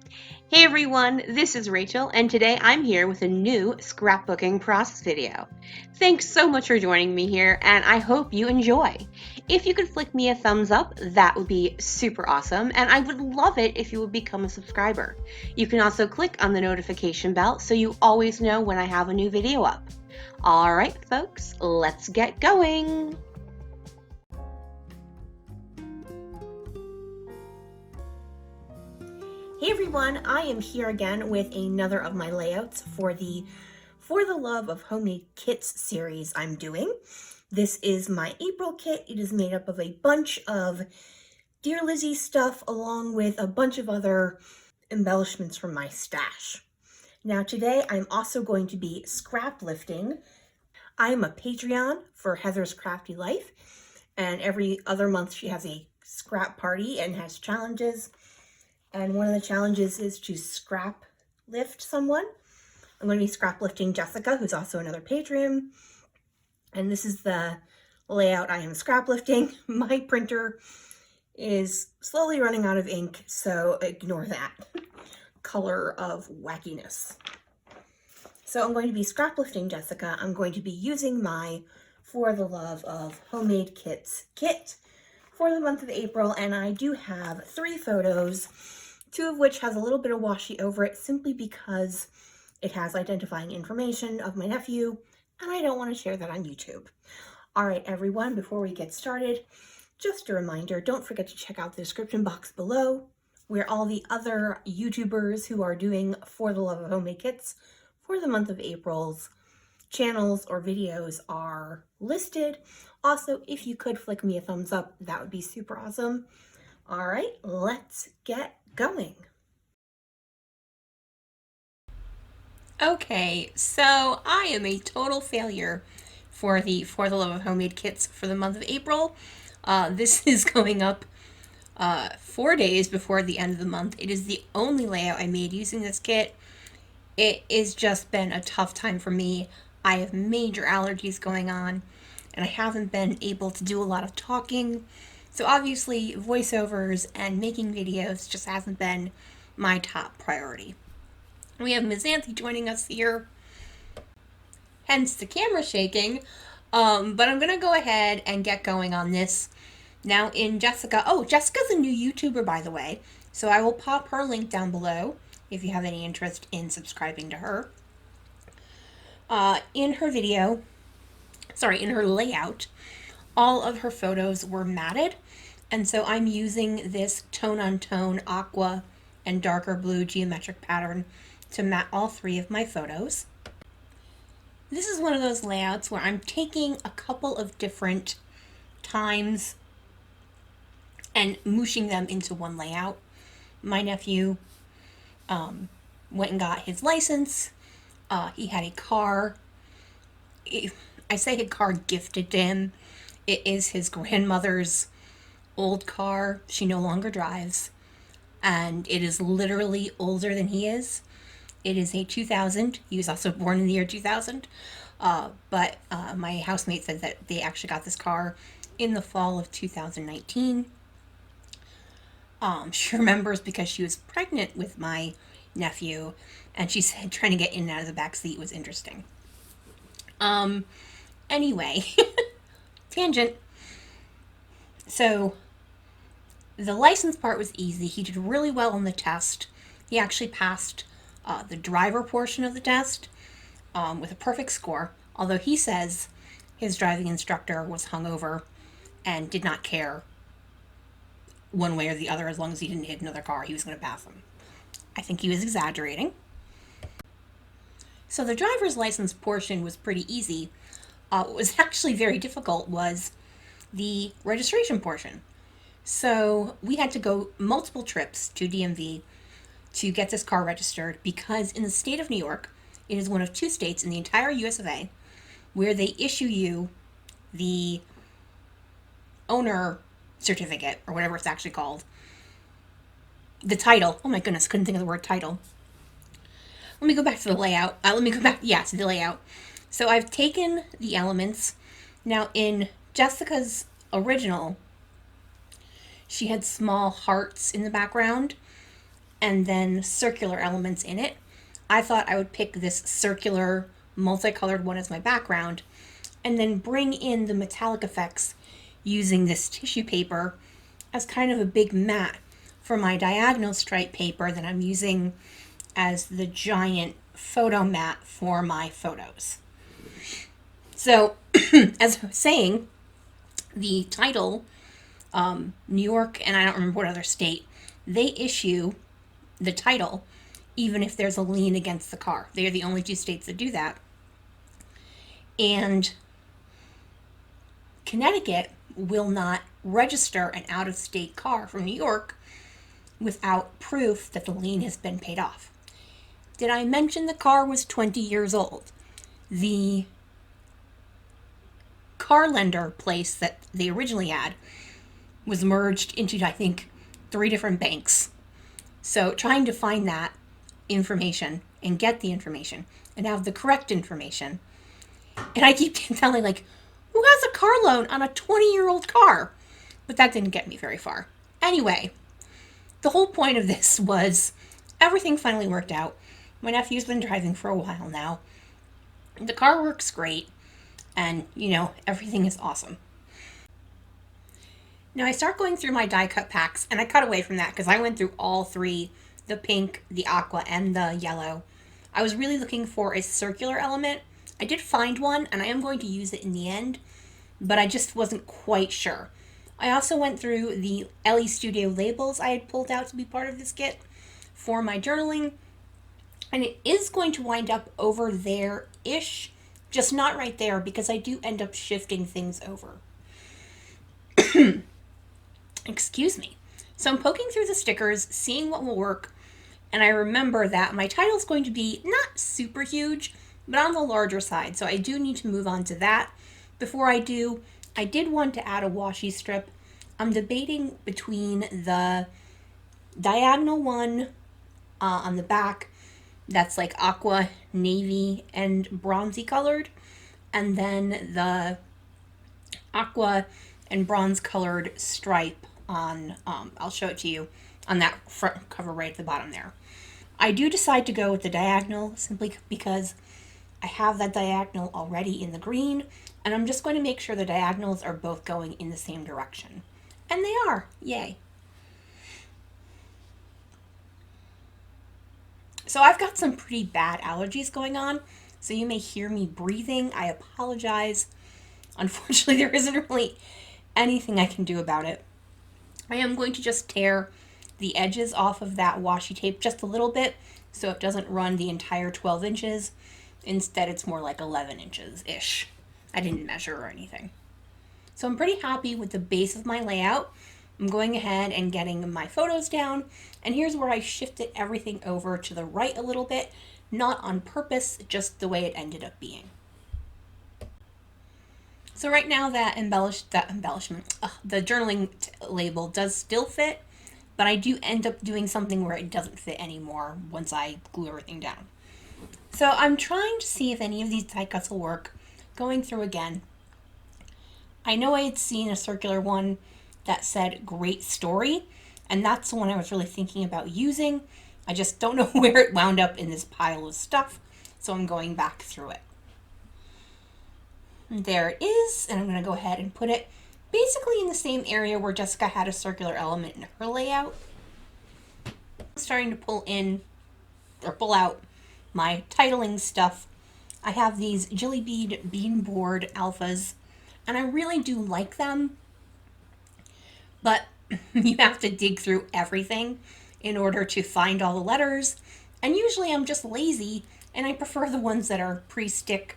Hey everyone, this is Rachel, and today I'm here with a new scrapbooking process video. Thanks so much for joining me here, and I hope you enjoy. If you could flick me a thumbs up, that would be super awesome, and I would love it if you would become a subscriber. You can also click on the notification bell so you always know when I have a new video up. Alright folks, let's get going! Hey everyone, I am here again with another of my layouts for the For the Love of Homemade Kits series I'm doing. This is my April kit. It is made up of a bunch of Dear Lizzie stuff along with a bunch of other embellishments from my stash. Now today I'm also going to be scrap lifting. I am a Patreon for Heather's Crafty Life, and every other month she has a scrap party and has challenges. And one of the challenges is to scrap lift someone. I'm going to be scrap lifting Jessica, who's also another Patreon. And this is the layout I am scrap lifting. My printer is slowly running out of ink, so ignore that color of wackiness. So I'm going to be scrap lifting Jessica. I'm going to be using my For the Love of Homemade Kits kit for the month of April, and I do have 3 photos, 2 of which has a little bit of washi over it simply because it has identifying information of my nephew, and I don't want to share that on YouTube. All right, everyone, before we get started, just a reminder, don't forget to check out the description box below where all the other YouTubers who are doing For the Love of Homemade Kits for the month of April's channels or videos are listed. Also, if you could flick me a thumbs up, that would be super awesome. All right, let's get going. Okay, so I am a total failure for the For the Love of Homemade Kits for the month of April. This is going up 4 days before the end of the month. It is the only layout I made using this kit. It has just been a tough time for me. I have major allergies going on, and I haven't been able to do a lot of talking. So obviously, voiceovers and making videos just hasn't been my top priority. We have Ms. Anthe joining us here, hence the camera shaking. But I'm going to go ahead and get going on this. Now in Jessica, Jessica's a new YouTuber, by the way, so I will pop her link down below if you have any interest in subscribing to her. In her layout, all of her photos were matted, and so I'm using this tone-on-tone aqua and darker blue geometric pattern to matte all 3 of my photos. This is one of those layouts where I'm taking a couple of different times and mushing them into one layout. My nephew went and got his license. He had a car. I say a car gifted to him. It is his grandmother's old car. She no longer drives, and it is literally older than he is. It is a 2000. He was also born in the year 2000. But my housemate said that they actually got this car in the fall of 2019. She remembers because she was pregnant with my nephew, and she said trying to get in and out of the back seat was interesting. Anyway, tangent. So the license part was easy. He did really well on the test. He actually passed the driver portion of the test with a perfect score, although he says his driving instructor was hungover and did not care one way or the other. As long as he didn't hit another car, he was going to pass him. I think he was exaggerating. So the driver's license portion was pretty easy. What was actually very difficult was the registration portion. So we had to go multiple trips to DMV to get this car registered because in the state of New York, it is one of 2 states in the entire US of A where they issue you the owner certificate, or whatever it's actually called. The title. Oh my goodness, couldn't think of the word title. Let me go back to the layout. To the layout. So I've taken the elements. Now in Jessica's original, she had small hearts in the background. and then circular elements in it. I thought I would pick this circular multicolored one as my background and then bring in the metallic effects using this tissue paper as kind of a big mat for my diagonal stripe paper that I'm using as the giant photo mat for my photos. So, as I was saying, the title, New York, and I don't remember what other state, they issue the title even if there's a lien against the car. They are the only two states that do that. And Connecticut will not register an out-of-state car from New York without proof that the lien has been paid off. Did I mention the car was 20 years old? The car lender place that they originally had was merged into, I think, 3 different banks. So trying to find that information and get the information and have the correct information. And I keep telling, like, who has a car loan on a 20-year-old car? But that didn't get me very far. Anyway, the whole point of this was everything finally worked out. My nephew's been driving for a while now. The car works great. And, everything is awesome. Now I start going through my die cut packs, and I cut away from that because I went through all 3, the pink, the aqua, and the yellow. I was really looking for a circular element. I did find one, and I am going to use it in the end, but I just wasn't quite sure. I also went through the LE Studio labels I had pulled out to be part of this kit for my journaling, and it is going to wind up over there-ish, just not right there because I do end up shifting things over. Excuse me. So I'm poking through the stickers, seeing what will work, and I remember that my title is going to be not super huge, but on the larger side, so I do need to move on to that. Before I do, I did want to add a washi strip. I'm debating between the diagonal one on the back that's like aqua, navy, and bronzy colored, and then the aqua and bronze colored stripe on, I'll show it to you, on that front cover right at the bottom there. I do decide to go with the diagonal simply because I have that diagonal already in the green, and I'm just going to make sure the diagonals are both going in the same direction. And they are, yay. So I've got some pretty bad allergies going on, so you may hear me breathing. I apologize. Unfortunately, there isn't really anything I can do about it. I am going to just tear the edges off of that washi tape just a little bit so it doesn't run the entire 12 inches. Instead, it's more like 11 inches-ish. I didn't measure or anything. So I'm pretty happy with the base of my layout. I'm going ahead and getting my photos down, and here's where I shifted everything over to the right a little bit, not on purpose, just the way it ended up being. So right now that embellishment, the journaling label does still fit, but I do end up doing something where it doesn't fit anymore once I glue everything down. So I'm trying to see if any of these die cuts will work, going through again. I know I had seen a circular one that said great story, and that's the one I was really thinking about using. I just don't know where it wound up in this pile of stuff, so I'm going back through it. And there it is, and I'm going to go ahead and put it basically in the same area where Jessica had a circular element in her layout. I'm starting to pull out my titling stuff. I have these Jelly Bead Bean Board Alphas, and I really do like them, but you have to dig through everything in order to find all the letters, and usually I'm just lazy, and I prefer the ones that are pre-stick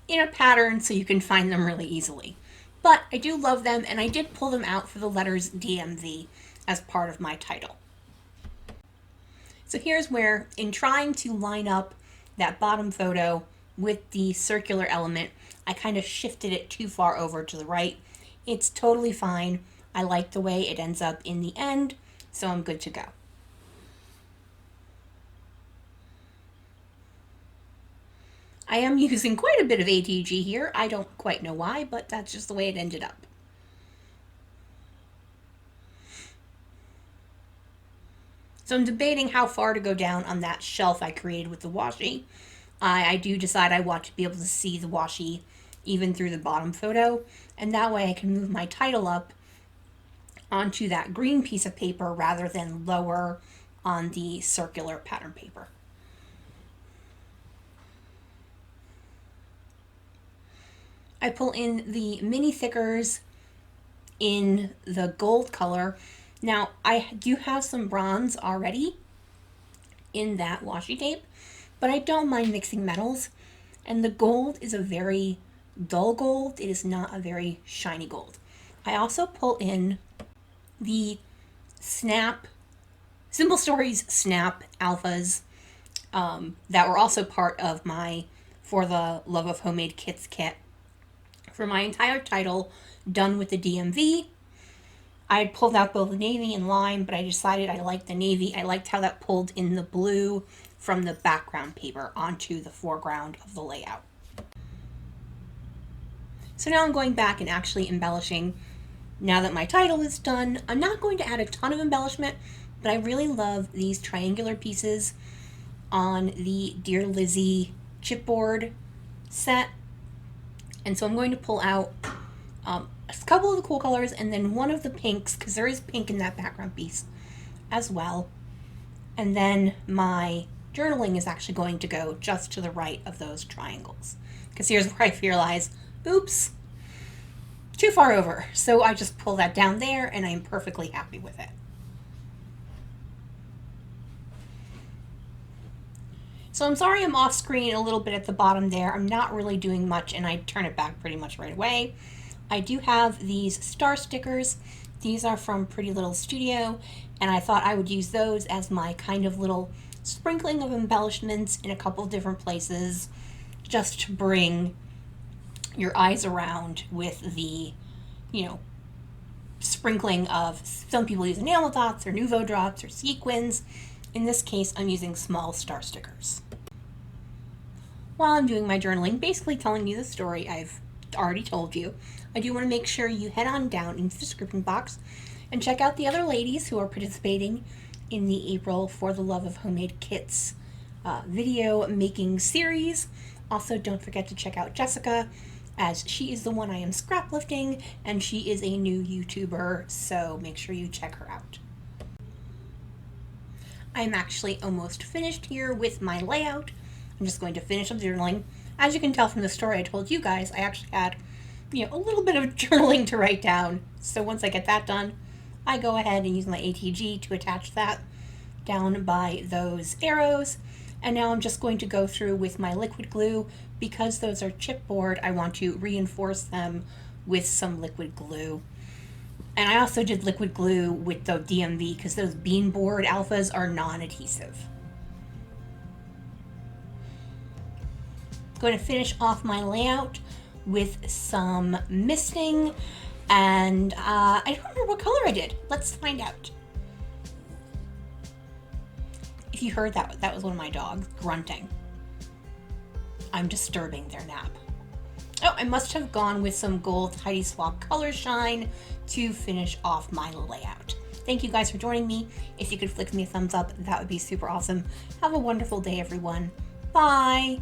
in a pattern so you can find them really easily. But I do love them, and I did pull them out for the letters DMV as part of my title. So here's where, in trying to line up that bottom photo with the circular element, I kind of shifted it too far over to the right. It's totally fine. I like the way it ends up in the end, so I'm good to go. I am using quite a bit of ATG here. I don't quite know why, but that's just the way it ended up. So I'm debating how far to go down on that shelf I created with the washi. I do decide I want to be able to see the washi even through the bottom photo, and that way I can move my title up onto that green piece of paper rather than lower on the circular pattern paper. I pull in the mini thickers in the gold color. Now, I do have some bronze already in that washi tape, but I don't mind mixing metals. And the gold is a very dull gold. It is not a very shiny gold. I also pull in the Snap, Simple Stories Snap Alphas that were also part of my For the Love of Homemade Kits kit. For my entire title, done with the DMV, I had pulled out both navy and lime, but I decided I liked the navy. I liked how that pulled in the blue from the background paper onto the foreground of the layout. So now I'm going back and actually embellishing. Now that my title is done, I'm not going to add a ton of embellishment, but I really love these triangular pieces on the Dear Lizzie chipboard set. And so I'm going to pull out a couple of the cool colors and then one of the pinks, because there is pink in that background piece as well. And then my journaling is actually going to go just to the right of those triangles, because here's where I realize, oops, too far over. So I just pull that down there and I'm perfectly happy with it. So I'm sorry I'm off screen a little bit at the bottom there. I'm not really doing much and I turn it back pretty much right away. I do have these star stickers. These are from Pretty Little Studio, and I thought I would use those as my kind of little sprinkling of embellishments in a couple different places, just to bring your eyes around with the, sprinkling of, some people use nail dots or nouveau dots or sequins. In this case, I'm using small star stickers. While I'm doing my journaling, basically telling you the story I've already told you, I do want to make sure you head on down into the description box and check out the other ladies who are participating in the April For the Love of Homemade Kits video making series. Also, don't forget to check out Jessica, as she is the one I am scrap lifting, and she is a new YouTuber, so make sure you check her out. I'm actually almost finished here with my layout. I'm just going to finish up journaling. As you can tell from the story I told you guys, I actually had, a little bit of journaling to write down. So once I get that done, I go ahead and use my ATG to attach that down by those arrows. And now I'm just going to go through with my liquid glue. Because those are chipboard, I want to reinforce them with some liquid glue. And I also did liquid glue with the DMV because those bean board alphas are non-adhesive. Going to finish off my layout with some misting, and I don't remember what color I did. Let's find out. If you heard that, that was one of my dogs grunting. I'm disturbing their nap. Oh, I must have gone with some gold Tidy Swap Color Shine to finish off my layout. Thank you guys for joining me. If you could flick me a thumbs up, that would be super awesome. Have a wonderful day, everyone. Bye.